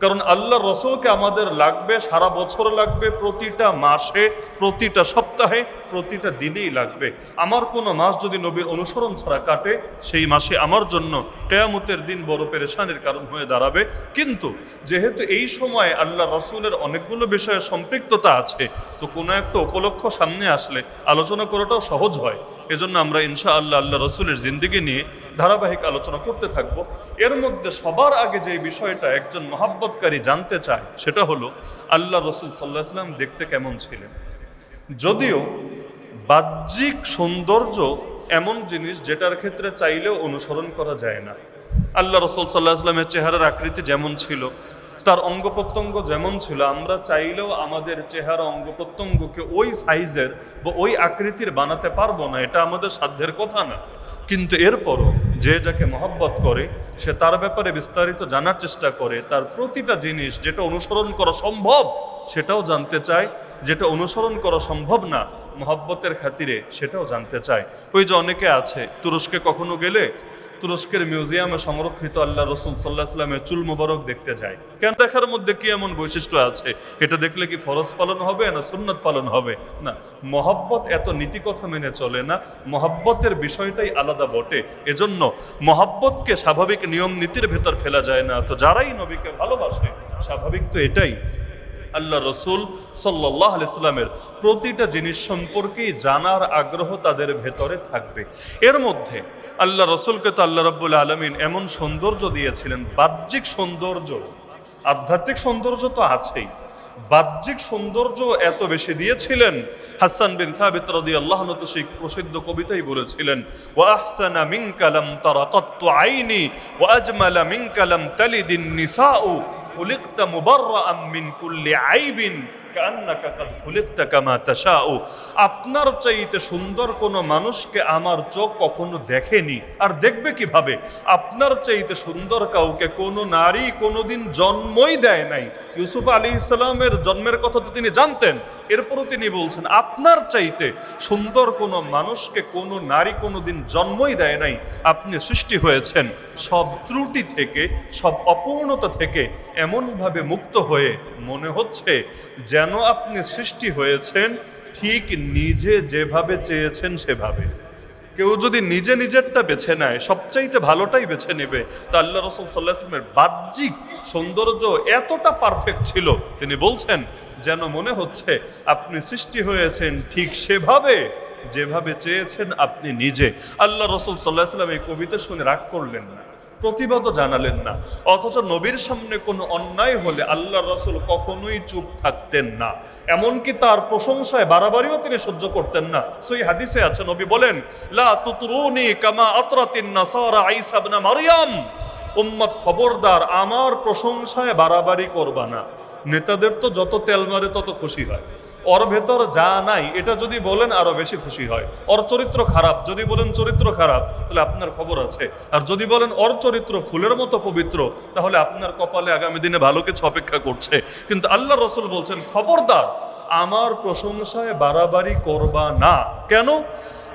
কারণ আল্লাহ রসুলকে আমাদের লাগবে, সারা বছর লাগবে, প্রতিটা মাসে, প্রতিটা সপ্তাহে, প্রতিটা দিনেই লাগবে। আমার কোনো মাস যদি নবীর অনুসরণ ছাড়া কাটে, সেই মাসে আমার জন্য কিয়ামতের দিন বড় পেরেশানির কারণ হয়ে দাঁড়াবে। কিন্তু যেহেতু এই সময় আল্লাহ রসুলের অনেকগুলো বিষয়ে সম্পৃক্ততা আছে, তো কোনো একটা উপলক্ষ সামনে আসলে আলোচনা করাটাও সহজ হয়। এজন্য আমরা ইনশাআল্লাহ আল্লাহ রসুলের জিন্দেগি নিয়ে ধারাবাহিক আলোচনা করতে থাকব। এর মধ্যে সবার আগে যে বিষয়টা একজন মহাব্বতকারী জানতে চায়, সেটা হলো আল্লাহ রসুল সাল্লাল্লাহু আলাইহি ওয়াসাল্লাম দেখতে কেমন ছিলেন। যদিও বাহ্যিক সৌন্দর্য এমন জিনিস যেটার ক্ষেত্রে চাইলেও অনুসরণ করা যায় না। আল্লাহ রসুল সাল্লাল্লাহু আলাইহি ওয়াসাল্লামের চেহারার আকৃতি যেমন ছিল, তার অঙ্গ প্রত্যঙ্গ যেমন ছিল, আমরা চাইলেও আমাদের চেহারা অঙ্গ প্রত্যঙ্গকে ওই সাইজের বা ওই আকৃতির বানাতে পারবো না, এটা আমাদের সাধ্যের কথা না। কিন্তু এরপরও যে যাকে মহব্বত করে, সে তার ব্যাপারে বিস্তারিত জানার চেষ্টা করে, তার প্রতিটা জিনিস যেটা অনুসরণ করা সম্ভব সেটাও জানতে চায়, যেটা অনুসরণ করা সম্ভব না মহব্বতের খাতিরে সেটাও জানতে চায়। ওই যে অনেকে আছে তুরস্কে কখনো গেলে তুরস্কের মিউজিয়ামে সংরক্ষিত আল্লাহ রসুল সাল্লাহ সাল্লামের চুল মোবারক দেখতে যায়। কেন? দেখার মধ্যে কি এমন বৈশিষ্ট্য আছে? এটা দেখলে কি ফরজ পালন হবে না সুন্নত পালন হবে? না, মহব্বত এত নীতি কথা মেনে চলে না, মহব্বতের বিষয়টাই আলাদা বটে। এজন্য মহব্বতকে স্বাভাবিক নিয়ম নীতির ভেতর ফেলা যায় না। তো যারাই নবীকে ভালোবাসে, স্বাভাবিক তো এটাই, আল্লাহ রসুল সাল্লাল্লাহু আলাইহি সাল্লামের প্রতিটা জিনিস সম্পর্কেই জানার আগ্রহ তাদের ভেতরে থাকবে। এর মধ্যে আল্লাহ রসুলকে তো আল্লাহ রাব্বুল আলামিন এমন সৌন্দর্য দিয়েছিলেন, বাহ্যিক সৌন্দর্য, আধ্যাত্মিক সৌন্দর্য তো আছেই, বাহ্যিক সৌন্দর্য এত বেশি দিয়েছিলেন। হাসান বিন সাবিত রাদিয়াল্লাহু আনহু সেই প্রসিদ্ধ কবিতাই বলেছিলেন, ওয়া আহসানা মিনকা লাম তারা কাত্তু আইনি ওয়া আজমালা মিনকা লাম তালিদিন নিসাউ খুলিকতা মুবাররাআন মিন কুল্লি আইবিন কান্নাকা কাদ খুলিকতা কামা তাশাউ। আপনার চাইতে সুন্দর কোনো মানুষকে আমার চোখ কখনো দেখেনি, আর দেখবে কিভাবে? আপনার চাইতে সুন্দর কাউকে কোনো নারী কোনোদিন জন্মই দেয় নাই। ইউসুফ আলাইহিস সালামের জন্মের কথা তো তিনি জানতেন, এরপরও তিনি বলছেন আপনার চাইতে সুন্দর কোনো মানুষকে কোনো নারী কোনোদিন জন্মই দেয় নাই। আপনি সৃষ্টি হয়েছেন সব ত্রুটি থেকে, সব অপূর্ণতা থেকে এমনভাবে মুক্ত হয়ে মনে হচ্ছে যেন আপনি সৃষ্টি হয়েছেন ঠিক নিজে যেভাবে চেয়েছেন সেভাবে। কেউ যদি নিজে নিজেরটা বেছে নেয়, সবচাইতে ভালোটাই বেছে নেবে। তা আল্লাহ রাসূল সাল্লাল্লাহু আলাইহি ওয়াসাল্লামের বাহ্যিক সৌন্দর্য এতটা পারফেক্ট ছিল, তিনি বলছেন যেন মনে হচ্ছে আপনি সৃষ্টি হয়েছেন ঠিক সেভাবে যেভাবে চেয়েছেন আপনি নিজে। আল্লাহ রাসূল সাল্লাল্লাহু আলাইহি ওয়াসাল্লাম এই কবিতা শুনে রাগ করলেন না, প্রতিবাদও জানালেন না, অথচ নবীর সামনে কোনো অন্যায় হলে আল্লাহ রাসূল কখনোই চুপ থাকতেন না। এমনকি তার প্রশংসায় বাড়াবাড়িও তিনি সহ্য করতেন না। সহিহ হাদিসে আছে, নবী বলেন, লা তুতরুনি কামা আতরাতিন নাসারা ঈসা ইবনে মারইয়াম। উম্মত খবরদার, আমার প্রশংসায় বাড়াবাড়ি করবা না। নেতাদের তো যত তেল মারে তত খুশি হয়, ওর ভেতর যা নাই এটা যদি বলেন আরো বেশি খুশি হয়। ওর চরিত্র খারাপ যদি বলেন চরিত্র খারাপ, তাহলে আপনার খবর আছে। আর যদি বলেন ওর চরিত্র ফুলের মতো পবিত্র, তাহলে আপনার কপালে আগামী দিনে ভালো কিছু অপেক্ষা করছে। কিন্তু আল্লাহ রসুল বলছেন খবরদার, আমার প্রশংসায় বাড়াবাড়ি করবা না। কেন?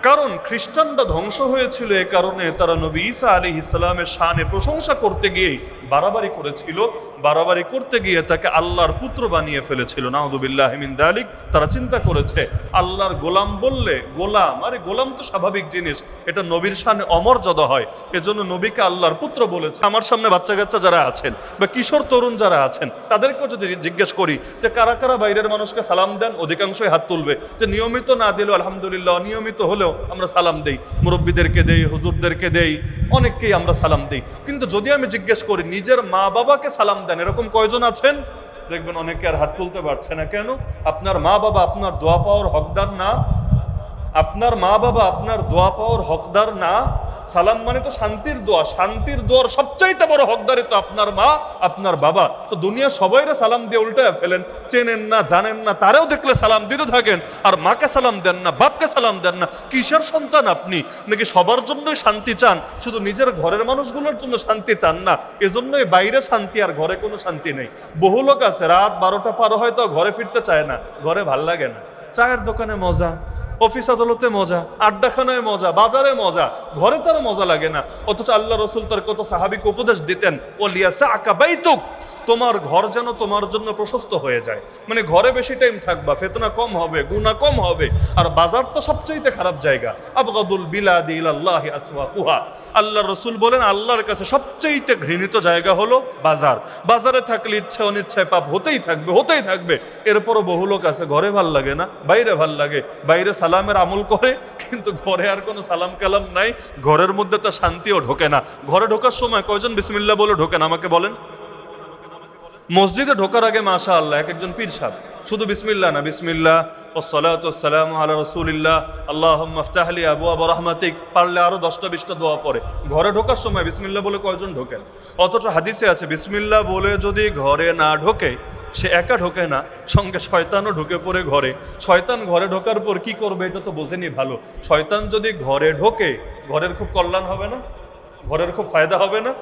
কারণ খ্রিস্টানরা ধ্বংস হয়েছিল এ কারণে তারা নবী ঈসা আলাইহিস সালামের শানে প্রশংসা করতে গিয়ে বাড়াবাড়ি করেছিল, বাড়াবাড়ি করতে গিয়ে তাকে আল্লাহর পুত্র বানিয়ে ফেলেছিল। নাউযুবিল্লাহি মিন যালিক। তারা চিন্তা করেছে আল্লাহর গোলাম বললে, গোলাম, আরে গোলাম তো স্বাভাবিক জিনিস, এটা নবীর শানে অমর্যাদা হয়, এজন্য নবীকে আল্লাহর পুত্র বলেছে। আমার সামনে বাচ্চা কাচ্চা যারা আছেন বা কিশোর তরুণ যারা আছেন, তাদেরকেও যদি জিজ্ঞেস করি যে কারা কারা বাইরের মানুষকে সালাম দেন, অধিকাংশই হাত তুলবে। যে নিয়মিত না দিলেও আলহামদুলিল্লাহ, অনিয়মিত হলেও আমরা সালাম দেই, মুরব্বীদেরকে দেই, হুজুরদেরকে দেই, অনেককেই আমরা সালাম দেই। কিন্তু যদি আমি জিজ্ঞেস করি নিজের মা বাবাকে সালাম দেন, এরকম কয়জন আছেন? দেখবেন অনেকে আর হাত তুলতে পারছে না। কেন? আপনার মা বাবা আপনার দোয়া পাওয়ার হকদার না? আপনার মা বাবা আপনার দোয়া পাওয়ার হকদার না? সালাম মানে তো শান্তির দোয়া, শান্তির দোয়ার সবচাইতে বড় হকদারি তো আপনার মা, আপনার বাবা। তো দুনিয়া সবাইরে সালাম দিয়ে উল্টায় ফেলেন, চেনেন না জানেন না, তারেও দেখলে সালাম দিতে থাকেন, আর মাকে সালাম দেন না, বাপকে সালাম দেন না। কিসের সন্তান আপনি? নাকি সবার জন্যই শান্তি চান, শুধু নিজের ঘরের মানুষগুলোর জন্য শান্তি চান না? এজন্যই বাইরে শান্তি আর ঘরে কোনো শান্তি নেই। বহু লোক আছে রাত 12টা পার হয়তো ঘরে ফিরতে চায় না, ঘরে ভাল লাগে না। চায়ের দোকানে মজা, অফিস আদালতে মজা, আড্ডাখানায় মজা, বাজারে মজা, ঘরে তার মজা লাগে না। অথচ আল্লাহ রসুল তার কত সাহাবীকে উপদেশ দিতেন, ওয়ালিয়াসআকা বাইতুক, তোমার ঘর যেন তোমার জন্য প্রশস্ত হয়ে যায়। মানে ঘরে বেশি টাইম থাকবা, ফিতনা কম হবে, গুনাহ কম হবে। আর বাজার তো সবচেয়ে খারাপ জায়গা। আবগাদুল বিলাদি ইলাল্লাহি আসওয়াকুহা, আল্লাহ রসুল বলেন আল্লাহর কাছে সবচেয়ে ঘৃণিত জায়গা হলো বাজার। বাজারে থাকলে ইচ্ছা অনিচ্ছায় পাপ হতেই থাকবে, হতেই থাকবে। এরপরও বহু লোক আছে ঘরে ভাল লাগে না, বাইরে ভাল লাগে। বাইরে সালামের আমল করে, কিন্তু ঘরে আর কোনো সালাম কালাম নাই, ঘরের মধ্যে তো শান্তিও ঢোকে না। ঘরে ঢোকার সময় কয়জন বিসমিল্লাহ বলে ঢোকেন আমাকে বলেন? মসজিদে ঢোকার আগে মাশাআল্লাহ এক একজন পীর সাহেব শুধু বিসমিল্লাহ না, বিসমিল্লাহ ওয়াসসালাতু ওয়াসসালামু আলা রাসূলিল্লাহ আল্লাহুম্মা ইফতাহ লি আবওয়াব রাহমাতিক, পারলে আরো 10টা 20টা দোয়া পড়ে। ঘরে ঢোকার সময় বিসমিল্লাহ বলে কয়জন ঢোকেন? অথচ হাদিসে আছে বিসমিল্লাহ বলে যদি ঘরে না ঢোকে, সে একা ঢোকে না, সঙ্গে শয়তানও ঢুকে পড়ে ঘরে। শয়তান ঘরে ঢোকার পর কি করবে এটা তো বোঝেনি ভালো। শয়তান যদি ঘরে ঢোকে, ঘরের খুব কল্যাণ হবে না? ঘরের খুব ফায়দা হবে না?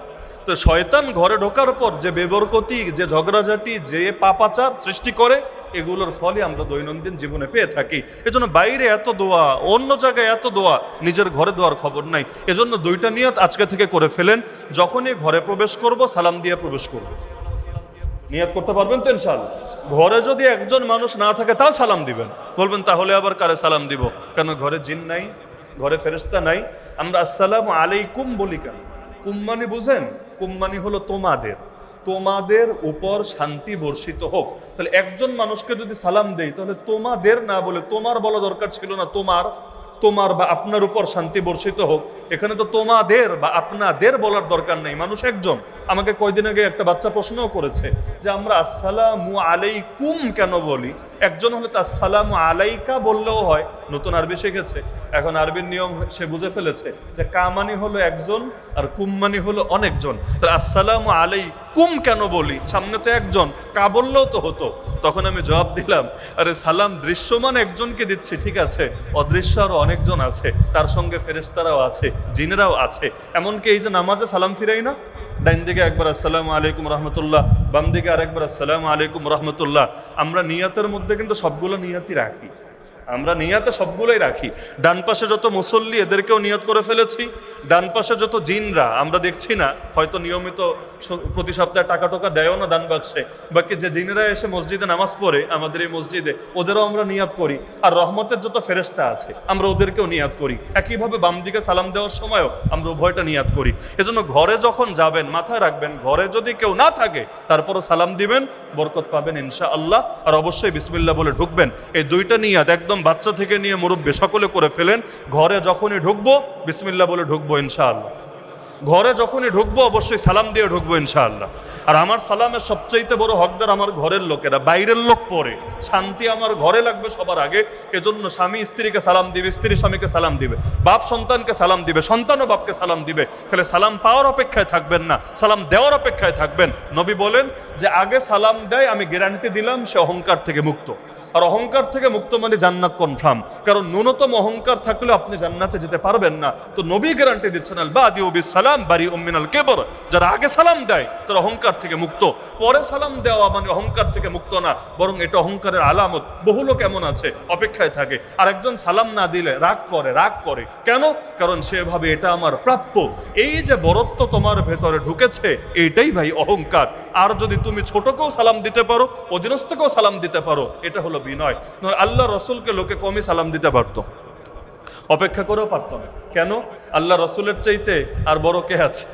তো শয়তান ঘরে ঢোকার পর যে বেবরকতি, যে ঝগড়াঝাটি, যে পাপাচার সৃষ্টি করে, এগুলোর ফলে আমরা দৈনন্দিন জীবনে পেয়ে থাকি। এজন্য বাইরে এত দোয়া, অন্য জায়গায় এত দোয়া, নিজের ঘরে দোয়ার খবর নাই। এজন্য দুইটা নিয়ত আজকে থেকে করে ফেলেন, যখনই ঘরে প্রবেশ করব সালাম দিয়ে প্রবেশ করব। নিয়ত করতে পারবেন তো ইনশাআল্লাহ? ঘরে যদি একজন মানুষ না থাকে তাও সালাম দিবেন। বলবেন তাহলে আবার কারে সালাম দিব? কেন ঘরে জিন নাই, ঘরে ফেরেশতা নাই? আমরা আসসালামু আলাইকুম বলি কেন? কুম্মানি বুঝেন? কুম্মানি হলো তোমাদের, তোমাদের উপর শান্তি বর্ষিত হোক। তাহলে একজন মানুষকে যদি সালাম দেই তাহলে তোমাদের না বলে তোমার বলা দরকার ছিল না, তোমার, তোমার বা আপনার উপর শান্তি বর্ষিত হোক। এখানে তো তোমাদের বা আপনাদের বলার দরকার নেই, মানুষ একজন। আমাকে কয়দিন আগে একটা বাচ্চা প্রশ্নও করেছে যে আমরা আসসালামু আলাইকুম কেন বলি? একজন হলে তো আসসালামু আলাইকা বললেও হয়, নতুন আরবি শিখেছে, এখন আরবির নিয়ম সে বুঝে ফেলেছে যে কামানি হলো একজন আর কুম্মানি হলো অনেকজন। তাহলে আসসালামু আলাইকুম কেন বলি? সামনে তো একজন, কা বললেও তো হতো। তখন আমি জবাব দিলাম, আরে সালাম দৃশ্যমান একজনকে দিচ্ছি, ঠিক আছে, অদৃশ্য আরো অনেকজন আছে, তার সঙ্গে ফেরেশতারাও আছে, জিনেরাও আছে। এমনকি এই যে নামাজে সালাম ফিরাই না, ডাইন দিকে একবার আসসালামু আলাইকুম রহমতুল্লাহ, বাম দিকে আরেকবার আসসালামু আলাইকুম রহমতুল্লাহ। আমরা নিয়াতের মধ্যে কিন্তু সবগুলো নিয়াতই রাখি, আমরা নিয়াতে সবগুলোই রাখি। ডান পাশে যত মুসল্লি এদেরকেও নিয়ত করে ফেলেছি, ডান পাশে যত জিনরা আমরা দেখছি না, হয়তো নিয়মিত প্রতি সপ্তাহে টাকা টোকা দেয়ও না দান বাক্সে, বাকি যে জিনেরা এসে মসজিদে নামাজ পড়ে আমাদের এই মসজিদে, ওদেরও আমরা নিয়াত করি। আর রহমতের যত ফেরেশতা আছে আমরা ওদেরকেও নিয়াত করি। একইভাবে বাম দিকে সালাম দেওয়ার সময়ও আমরা উভয়টা নিয়াত করি। এজন্য ঘরে যখন যাবেন মাথায় রাখবেন, ঘরে যদি কেউ না থাকে তারপরও সালাম দিবেন, বরকত পাবেন ইনশাআল্লাহ। আর অবশ্যই বিসমিল্লাহ বলে ঢুকবেন। এই দুইটা নিয়াত একদম বাচ্চা থেকে নিয়ে মুরব্বী সকলে করে ফেলেন। ঘরে যখনই ঢুকবো বিসমিল্লাহ বলে ঢুকবো ইনশাআল্লাহ। ঘরে যখনই ঢুকবো অবশ্যই সালাম দিয়ে ঢুকবো ইনশাআল্লাহ। আর আমার সালামের সবচাইতে বড় হকদার আমার ঘরের লোকেরা, বাইরের লোক পরে। শান্তি আমার ঘরে লাগবে সবার আগে। এজন্য স্বামী স্ত্রীকে সালাম দিবে, স্ত্রী স্বামীকে সালাম দিবে, বাপ সন্তানকে সালাম দিবে, সন্তানও বাপকে সালাম দিবে। তাহলে সালাম পাওয়ার অপেক্ষায় থাকবেন না, সালাম দেওয়ার অপেক্ষায় থাকবেন। নবী বলেন যে আগে সালাম দেয়, আমি গ্যারান্টি দিলাম সে অহংকার থেকে মুক্ত। আর অহংকার থেকে মুক্ত মানে জান্নাত কনফার্ম। কারণ ন্যূনতম অহংকার থাকলে আপনি জান্নাতে যেতে পারবেন না। তো নবী গ্যারান্টি দিচ্ছেন আল বাদিউ বিস সালাম বারি মিনাল কিবর। যারা আগে সালাম দেয় তারা অহংকার থেকে মুক্ত। পরে সালাম দেওয়া মানে অহংকার থেকে মুক্ত না, বরং এটা অহংকারের আলামত। বহু লোক এমন আছে অপেক্ষায় থাকে, আর একজন সালাম না দিলে রাগ করে। রাগ করে কেন? কারণ সে ভাবে এটা আমার প্রাপ্য। এই যে বরত্ব তোমার ভেতরে ঢুকেছে, এইটাই ভাই অহংকার। আর যদি তুমি ছোটকেও সালাম দিতে পারো, অধীনস্থকেও সালাম দিতে পারো, এটা হলো বিনয়। আল্লাহ রসুলকে লোকে কমই সালাম দিতে পারতো, অপেক্ষা করেও পারতো না। কেন? আল্লাহ রসুলের চাইতে আর বড় কে আছে?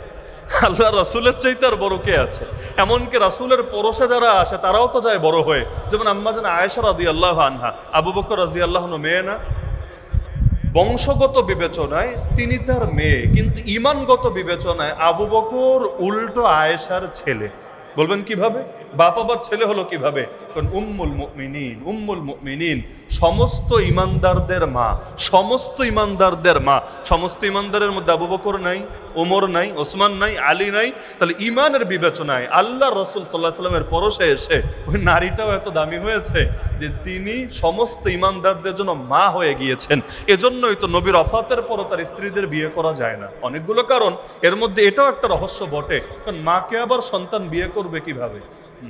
আল্লাহ রসুলের চাইতে আর বড় কে আছে? এমনকি রাসূলের পরশে যারা আসে তারাও তো যায় বড় হয়ে। যেমন আম্মা জান আয়েশা রাদিয়াল্লাহু আনহা, আবু বকর রাদিয়াল্লাহু আনহু মেয়ে না? বংশগত বিবেচনায় তিনি তার মেয়ে, কিন্তু ঈমানগত বিবেচনায় আবু বকর উল্টো আয়েশার ছেলে। বলবেন কিভাবে? বাপ আবার ছেলে হলো কিভাবে? কারণ উম্মুল মুমিনিন, উম্মুল মুমিনিন সমস্ত ইমানদারদের মা, সমস্ত ইমানদারদের মা। সমস্ত ইমানদারের মধ্যে আবু বকর নাই, ওমর নাই, ওসমান নাই, আলী নাই। তাহলে ইমানের বিবেচনায় আল্লাহ রসুল সাল্লাল্লাহু আলাইহি ওয়াসাল্লামের পরশে এসে ওই নারীটাও এত দামি হয়েছে যে তিনি সমস্ত ইমানদারদের জন্য মা হয়ে গিয়েছেন। এজন্যই তো নবীর ওফাতের পরও তার স্ত্রীদের বিয়ে করা যায় না। অনেকগুলো কারণ, এর মধ্যে এটাও একটা রহস্য বটে। কারণ মাকে আবার সন্তান বিয়ে করবে কিভাবে?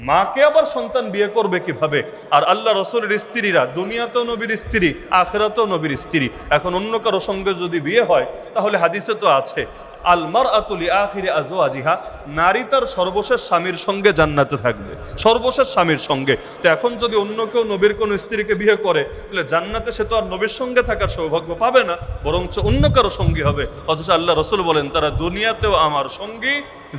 মাকে আবার সন্তান বিয়ে করবে কিভাবে? আর আল্লাহ রসুলের স্ত্রীরা দুনিয়াতেও নবীর স্ত্রী, আখিরাতেও নবীর স্ত্রী। এখন অন্য কারো সঙ্গে যদি বিয়ে হয় তাহলে হাদিসে তো আছে আল মারআতু লিআখিরি আজওয়াজিহা, নারী তার সর্বশেষ স্বামীর সঙ্গে জান্নাতে থাকবে, সর্বশেষ স্বামীর সঙ্গে। তো এখন যদি অন্য কেউ নবীর কোন স্ত্রীকে বিয়ে করে তাহলে জান্নাতে সে তো আর নবীর সঙ্গে থাকার সৌভাগ্য পাবে না, বরঞ্চ অন্য কারো সঙ্গী হবে। অথচ আল্লাহ রসুল বলেন তারা দুনিয়াতেও আমার সঙ্গী,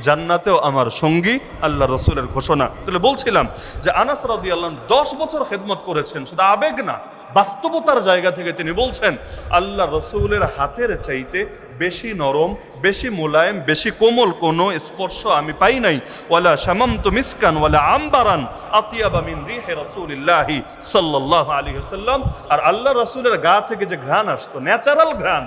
জান্নাতেও আমার সঙ্গী। আল্লাহ রসুলের ঘোষণা। তাহলে বলছিলাম যে আনাস রাদিয়াল্লাহু আনহু 10 বছর খেদমত করেছেন, শুধু আবেগ না, বাস্তবতার জায়গা থেকে তিনি বলছেন আল্লাহ রসুলের হাতের চাইতে বেশি নরম, বেশি মোলায়েম, বেশি কোমল কোনো স্পর্শ আমি পাই নাই। ওয়ালা শামামতু মিসকান ওয়ালা আম্বারান আতিয়াবা মিন রিহি রাসূলিল্লাহি সাল্লাল্লাহু আলাইহি ওয়াসাল্লাম। আর আল্লাহ রসুলের গা থেকে যে ঘ্রাণ আসতো, ন্যাচারাল ঘ্রাণ,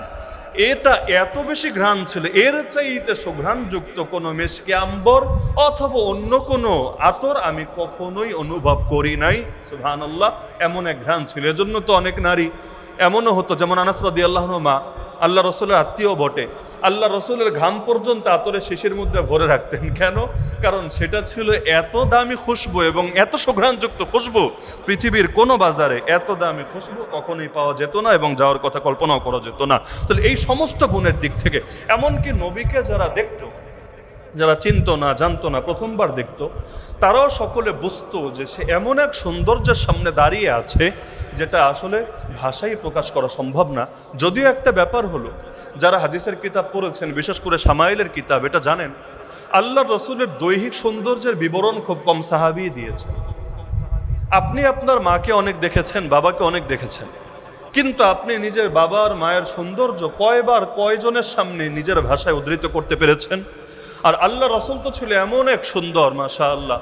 এটা এত বেশি ঘ্রাণ ছিল, এর চাইতে সুঘ্রাণযুক্ত কোনো মিশকে আম্বর অথবা অন্য কোনো আতর আমি কখনোই অনুভব করি নাই। সুবহানাল্লাহ, এমন এক ঘ্রাণ ছিল। এজন্য তো অনেক নারী এমনও হতো, যেমন আনাস রাদিয়াল্লাহু আনহু মা আল্লাহ রসুলের আত্মীয় বটে। আল্লাহ রসুলের ঘাম পর্যন্ত আতরে শিশির মধ্যে ভরে রাখতেন। কেন? কারণ সেটা ছিল এত দামি খুশবু এবং এত সুঘ্রাণযুক্ত খুশবু, পৃথিবীর কোনো বাজারে এত দামি খুশবু কখনোই পাওয়া যেত না এবং যাওয়ার কথা কল্পনাও করা যেত না। তাহলে এই সমস্ত গুণের দিক থেকে এমনকি নবীকে যারা দেখত, যারা চিনতো না, জানতো না, প্রথমবার দেখতো, তারাও সকলে বুঝতো যে সে এমন এক সৌন্দর্যের সামনে দাঁড়িয়ে আছে যেটা আসলে ভাষায় প্রকাশ করা সম্ভব না। যদিও একটা ব্যাপার হলো, যারা হাদিসের কিতাব পড়েছেন, বিশেষ করে শামাইলের কিতাব, এটা জানেন আল্লাহ রসুলের দৈহিক সৌন্দর্যের বিবরণ খুব কম সাহাবী দিয়েছেন। আপনি আপনার মাকে অনেক দেখেছেন, বাবাকে অনেক দেখেছেন, কিন্তু আপনি নিজের বাবার মায়ের সৌন্দর্য কয়বার কয়জনের সামনে নিজের ভাষায় উদ্ধৃত করতে পেরেছেন? আর আল্লাহ রসুল তো ছিল এমন এক সুন্দর, মাশাআল্লাহ,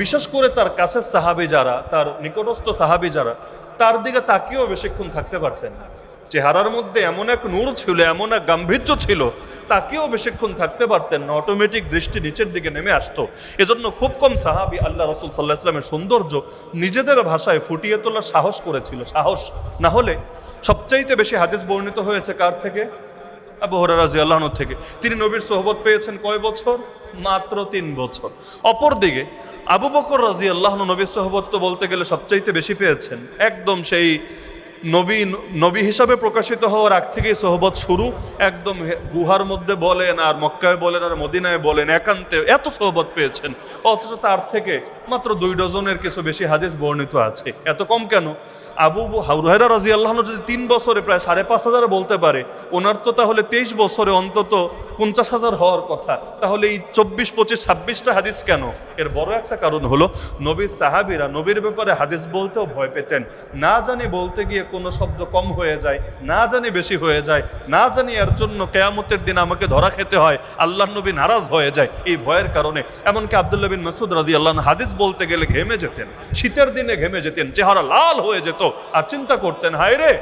বিশেষ করে তার কাছের সাহাবী যারা, তার নিকটস্থ সাহাবী যারা, তার দিকে তাকিয়েও বেশিক্ষণ থাকতে পারতেন না। চেহারার মধ্যে এমন এক নূর ছিল, এমন এক গাম্ভীর্য ছিল, তাকেও বেশিক্ষণ থাকতে পারতেন না, অটোমেটিক দৃষ্টি নিচের দিকে নেমে আসতো। এজন্য খুব কম সাহাবী আল্লাহ রসুল সাল্লাহ ইসলামের সৌন্দর্য নিজেদের ভাষায় ফুটিয়ে তোলার সাহস করেছিল। সাহস না হলে, সবচাইতে বেশি হাদিস বর্ণিত হয়েছে কার থেকে? আবু হুরায়রা রাদিয়াল্লাহু আনহু থেকে। তিনি নবীর সোহবত পেয়েছেন কয় বছর? মাত্র 3 বছর। অপরদিকে আবু বকর রাদিয়াল্লাহু আনহু নবীর সোহবত তো বলতে গেলে সবচাইতে বেশি পেয়েছেন। একদম সেই নবী হিসাবে প্রকাশিত হওয়ার আগ থেকেই সোহবত শুরু। একদম গুহার মধ্যে বলেন, আর মক্কায় বলেন, আর মদিনায় বলেন, একান্তে এত সোহবত পেয়েছেন। অথচ তার থেকে মাত্র 2 ডজনের কিছু বেশি হাদিস বর্ণিত আছে। এত কম কেন? আবু হুরায়রা রাদিয়াল্লাহু আনহু যদি 3 বছরে প্রায় 5,500 বলতে পারে, ওনার তো তাহলে 23 বছরে অন্তত 50,000 হওয়ার কথা। তাহলে এই 24, 25, 26টা হাদিস কেন? এর বড় একটা কারণ হলো নবীর সাহাবীরা নবীর ব্যাপারে হাদিস বলতেও ভয় পেতেন। না জানি বলতে গিয়ে কোনো শব্দ কম হয়ে যায়, না জানি বেশি হয়ে যায়, না জানি এর জন্য কিয়ামতের দিন আমাকে ধরা খেতে হয়, আল্লাহর নবী নারাজ হয়ে যায়, এই ভয়ের কারণে। এমনকি আব্দুল্লাহ বিন মাসউদ রাদিয়াল্লাহু আনহু হাদিস বলতে গেলে ঘেমে যেতেন, শীতের দিনে ঘেমে যেতেন, চেহারা লাল হয়ে যেত, আর চিন্তা করতেন, হায় রে,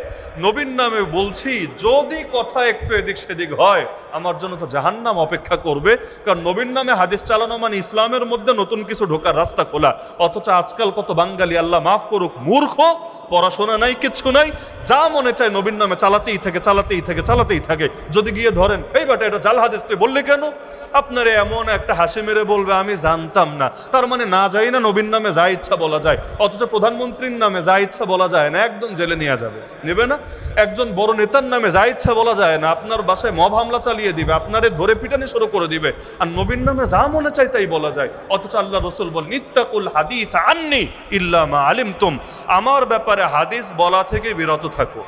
নবীর নামে বলছি, যদি কথা একটু এদিক সেদিক হয় আমার জন্য তো জাহান্নাম অপেক্ষা করবে। কারণ নবীর নামে হাদিস চালানো মানে ইসলামের মধ্যে নতুন কিছু ঢোকার রাস্তা খোলা। অথচ আজকাল কত বাঙালি, আল্লাহ মাফ করুক, মূর্খ, পড়াশোনা নাই, কিচ্ছু নাই, যা মনে চায় নবীর নামে চালাতেই থাকে। যদি গিয়ে ধরেন, এই বেটা এটা জাল হাদিস তুই বললি কেন, আপনারে এমন একটা হাসি মেরে বলবে আমি জানতাম না। তার মানে না যাই না নবীর নামে যা ইচ্ছা বলা যায়। অথচ প্রধানমন্ত্রীর নামে যা ইচ্ছা বলা যায় না, একদম জেলে নিয়ে যাবে, নেবে না। একজন বড় নেতার নামে যা ইচ্ছা বলা যায় না, আপনার বাসায় মব হামলা চালিয়ে দিবে, আপনারে ধরে পিটানি শুরু করে দিবে। আর নবীর নামে যা মনে চাই তাই বলা যায়। অথচ আল্লাহ রাসূল বলেন, ইত্তাকুল হাদিস আন্নি ইল্লা মা আলিমতুম, আমার ব্যাপারে হাদিস বলা থেকে বিরত থাকো,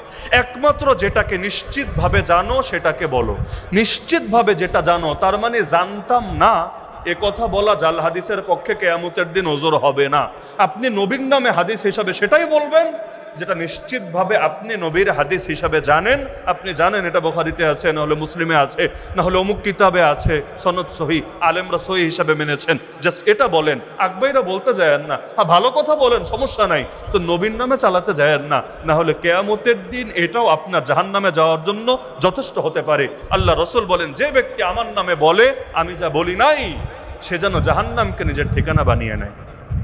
একমাত্র যেটাকে নিশ্চিতভাবে জানো সেটাকে বলো। নিশ্চিতভাবে যেটা জানো, তার মানে জানতাম না এ কথা বলা জাল হাদিসের পক্ষে কিয়ামতের দিন ওজর হবে না। আপনি নবীর নামে হাদিস হিসাবে সেটাই বলবেন যেটা নিশ্চিতভাবে আপনি নবীর হাদিস হিসাবে জানেন। আপনি জানেন এটা বুখারীতে আছে, না হলে মুসলিমে আছে, না হলে অমুক কিতাবে আছে, সনদ সহি, আলেমরা সহি হিসাবে মেনেছেন, জাস্ট এটা বলেন। আকবাইরা বলতে যায়েন না, হ্যাঁ ভালো কথা বলেন, সমস্যা নাই, তো নবীর নামে চালাতে যায়েন না, না হলে কিয়ামতের দিন এটাও আপনার জাহান্নামে যাওয়ার জন্য যথেষ্ট হতে পারে। আল্লাহ রাসূল বলেন, যে ব্যক্তি আমার নামে বলে আমি যা বলি নাই, সে যেন জাহান্নামকে নিজের ঠিকানা বানিয়ে নেয়।